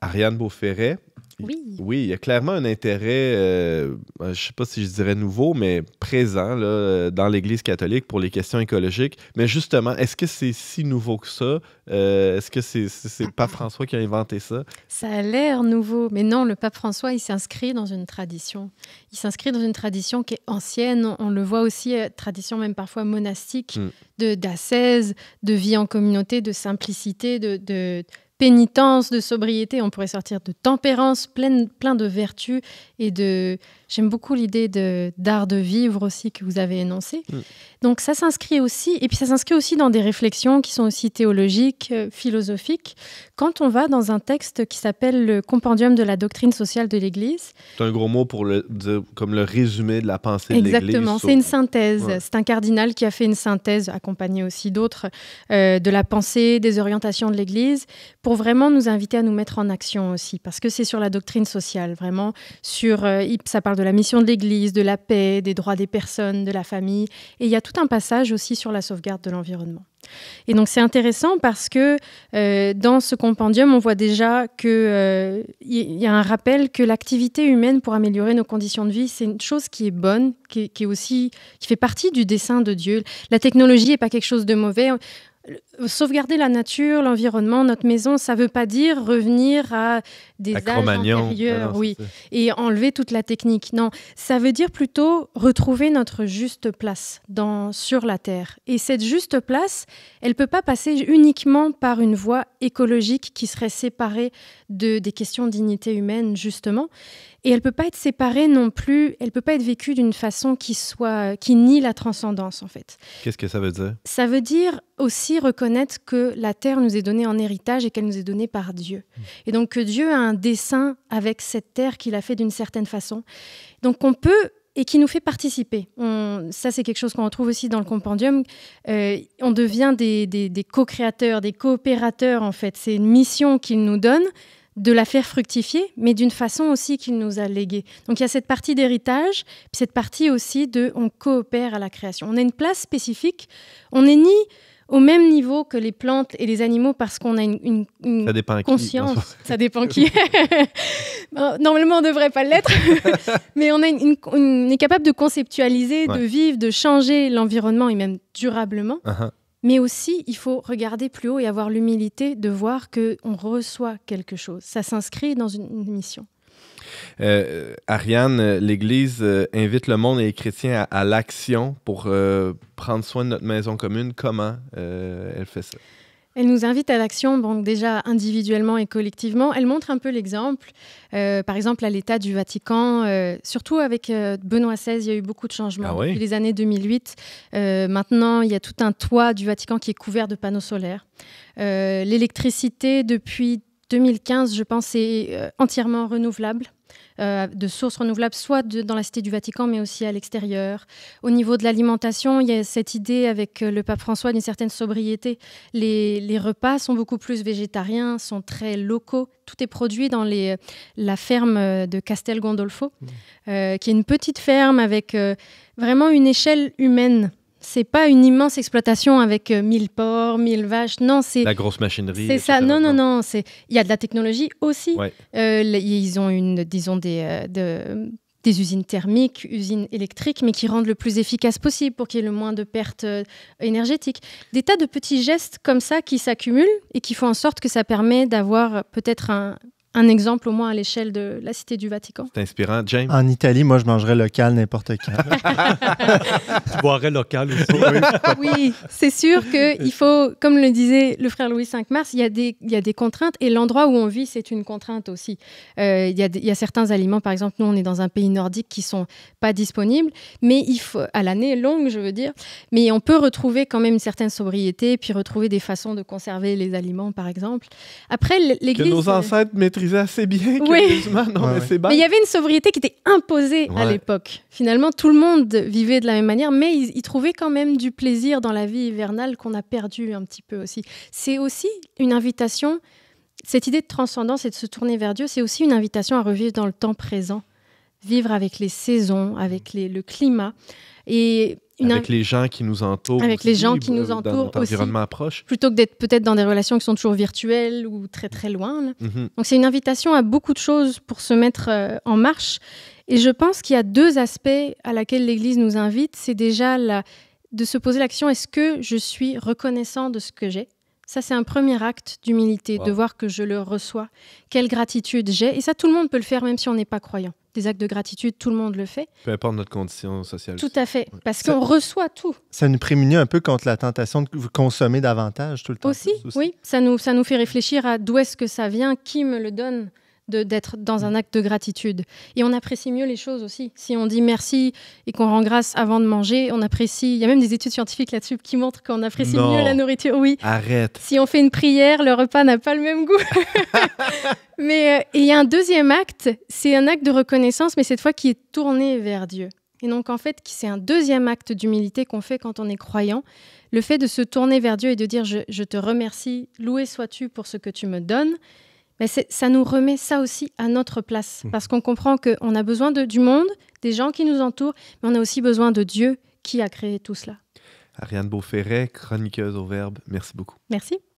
Ariane Beauferret. Oui. Oui, il y a clairement un intérêt, je ne sais pas si je dirais nouveau, mais présent là, dans l'Église catholique pour les questions écologiques. Mais justement, est-ce que c'est si nouveau que ça? Est-ce que c'est le pape François qui a inventé ça? Ça a l'air nouveau, mais non, le pape François, il s'inscrit dans une tradition. Il s'inscrit dans une tradition qui est ancienne. On le voit aussi, tradition même parfois monastique, d'ascèse, de vie en communauté, de simplicité, de pénitence, de sobriété. On pourrait sortir de tempérance, plein de vertus et de... J'aime beaucoup l'idée d'art de vivre aussi que vous avez énoncé. Donc ça s'inscrit aussi, et puis ça s'inscrit aussi dans des réflexions qui sont aussi théologiques, philosophiques. Quand on va dans un texte qui s'appelle le Compendium de la doctrine sociale de l'Église. C'est un gros mot pour dire comme le résumé de la pensée de l'Église. Exactement, c'est une synthèse. Ouais. C'est un cardinal qui a fait une synthèse, accompagné aussi d'autres, de la pensée, des orientations de l'Église, pour vraiment nous inviter à nous mettre en action aussi, parce que c'est sur la doctrine sociale, vraiment, ça parle de la mission de l'Église, de la paix, des droits des personnes, de la famille, et il y a tout un passage aussi sur la sauvegarde de l'environnement. Et donc c'est intéressant parce que dans ce compendium, on voit déjà qu'il y a un rappel que l'activité humaine pour améliorer nos conditions de vie, c'est une chose qui est bonne, qui fait partie du dessein de Dieu. La technologie n'est pas quelque chose de mauvais. Sauvegarder la nature, l'environnement, notre maison, ça ne veut pas dire revenir à des âges antérieurs, et enlever toute la technique. Non, ça veut dire plutôt retrouver notre juste place sur la Terre. Et cette juste place, elle ne peut pas passer uniquement par une voie écologique qui serait séparée des questions de dignité humaine, justement. Et elle ne peut pas être séparée non plus, elle ne peut pas être vécue d'une façon qui nie la transcendance, en fait. Qu'est-ce que ça veut dire? Ça veut dire aussi reconnaître que la terre nous est donnée en héritage et qu'elle nous est donnée par Dieu. Et donc que Dieu a un dessein avec cette terre qu'il a fait d'une certaine façon. Donc on peut, et qui nous fait participer. Ça, c'est quelque chose qu'on retrouve aussi dans le compendium. On devient des co-créateurs, des coopérateurs, en fait. C'est une mission qu'il nous donne, de la faire fructifier, mais d'une façon aussi qu'il nous a léguée. Donc il y a cette partie d'héritage, puis cette partie aussi on coopère à la création. On a une place spécifique, on n'est ni au même niveau que les plantes et les animaux parce qu'on a une ça dépend conscience. Qui. Ça dépend qui. Normalement, on ne devrait pas l'être, mais on est capable de conceptualiser, de vivre, de changer l'environnement et même durablement. Mais aussi, il faut regarder plus haut et avoir l'humilité de voir qu'on reçoit quelque chose. Ça s'inscrit dans une mission. Ariane, l'Église invite le monde et les chrétiens à l'action pour prendre soin de notre maison commune. Comment elle fait ça? Elle nous invite à l'action, donc déjà individuellement et collectivement. Elle montre un peu l'exemple. Par exemple, à l'État du Vatican, surtout avec Benoît XVI, il y a eu beaucoup de changements depuis les années 2008. Maintenant, il y a tout un toit du Vatican qui est couvert de panneaux solaires. L'électricité, depuis 2015, je pense, est entièrement renouvelable. De sources renouvelables, soit dans la Cité du Vatican, mais aussi à l'extérieur. Au niveau de l'alimentation, il y a cette idée avec le pape François d'une certaine sobriété. Les repas sont beaucoup plus végétariens, sont très locaux. Tout est produit dans la ferme de Castel Gondolfo, qui est une petite ferme avec vraiment une échelle humaine. C'est pas une immense exploitation avec 1000 porcs, 1000 vaches. Non, c'est la grosse machinerie. C'est ça. Non. Il y a de la technologie aussi. Ouais. Ils ont des usines thermiques, usines électriques, mais qui rendent le plus efficace possible pour qu'il y ait le moins de pertes énergétiques. Des tas de petits gestes comme ça qui s'accumulent et qui font en sorte que ça permet d'avoir peut-être un exemple au moins à l'échelle de la Cité du Vatican. C'est inspirant. James? En Italie, moi, je mangerais local n'importe quand. Tu boirais local aussi. Oui, c'est sûr qu'il faut, comme le disait le frère Louis V Mars, il y a des contraintes et l'endroit où on vit, c'est une contrainte aussi. Il y a certains aliments, par exemple, nous, on est dans un pays nordique qui ne sont pas disponibles, mais il faut, à l'année longue, je veux dire, mais on peut retrouver quand même une certaine sobriété, puis retrouver des façons de conserver les aliments, par exemple. Après, l'Église... Que nos ancêtres maîtrisaient assez bien, curieusement. Mais il y avait une sobriété qui était imposée à l'époque. Finalement, tout le monde vivait de la même manière, mais ils trouvaient quand même du plaisir dans la vie hivernale qu'on a perdu un petit peu aussi. C'est aussi une invitation, cette idée de transcendance et de se tourner vers Dieu, c'est aussi une invitation à revivre dans le temps présent, vivre avec les saisons, avec le climat. Et Avec les gens qui nous entourent. Avec aussi, les gens qui nous dans entourent notre environnement proche. Plutôt que d'être peut-être dans des relations qui sont toujours virtuelles ou très très loin. Là. Mm-hmm. Donc c'est une invitation à beaucoup de choses pour se mettre en marche. Et je pense qu'il y a 2 aspects à laquelle l'Église nous invite. C'est déjà de se poser la question, est-ce que je suis reconnaissant de ce que j'ai ? Ça, c'est un premier acte d'humilité, de voir que je le reçois. Quelle gratitude j'ai. Et ça, tout le monde peut le faire, même si on n'est pas croyant. Des actes de gratitude, tout le monde le fait. Peu importe notre condition sociale. Tout à fait, parce qu'on reçoit tout. Ça nous prémunit un peu contre la tentation de consommer davantage tout le temps. Aussi, oui. Ça nous fait réfléchir à d'où est-ce que ça vient, qui me le donne, d'être dans un acte de gratitude. Et on apprécie mieux les choses aussi. Si on dit merci et qu'on rend grâce avant de manger, on apprécie... Il y a même des études scientifiques là-dessus qui montrent qu'on apprécie mieux la nourriture. Oui. Arrête. Si on fait une prière, le repas n'a pas le même goût. Mais il y a un deuxième acte, c'est un acte de reconnaissance, mais cette fois qui est tourné vers Dieu. Et donc en fait, c'est un deuxième acte d'humilité qu'on fait quand on est croyant. Le fait de se tourner vers Dieu et de dire je te remercie, loué sois-tu pour ce que tu me donnes. Mais ça nous remet ça aussi à notre place, parce qu'on comprend qu'on a besoin du monde, des gens qui nous entourent, mais on a aussi besoin de Dieu qui a créé tout cela. Ariane Beauferret, chroniqueuse au Verbe, merci beaucoup. Merci.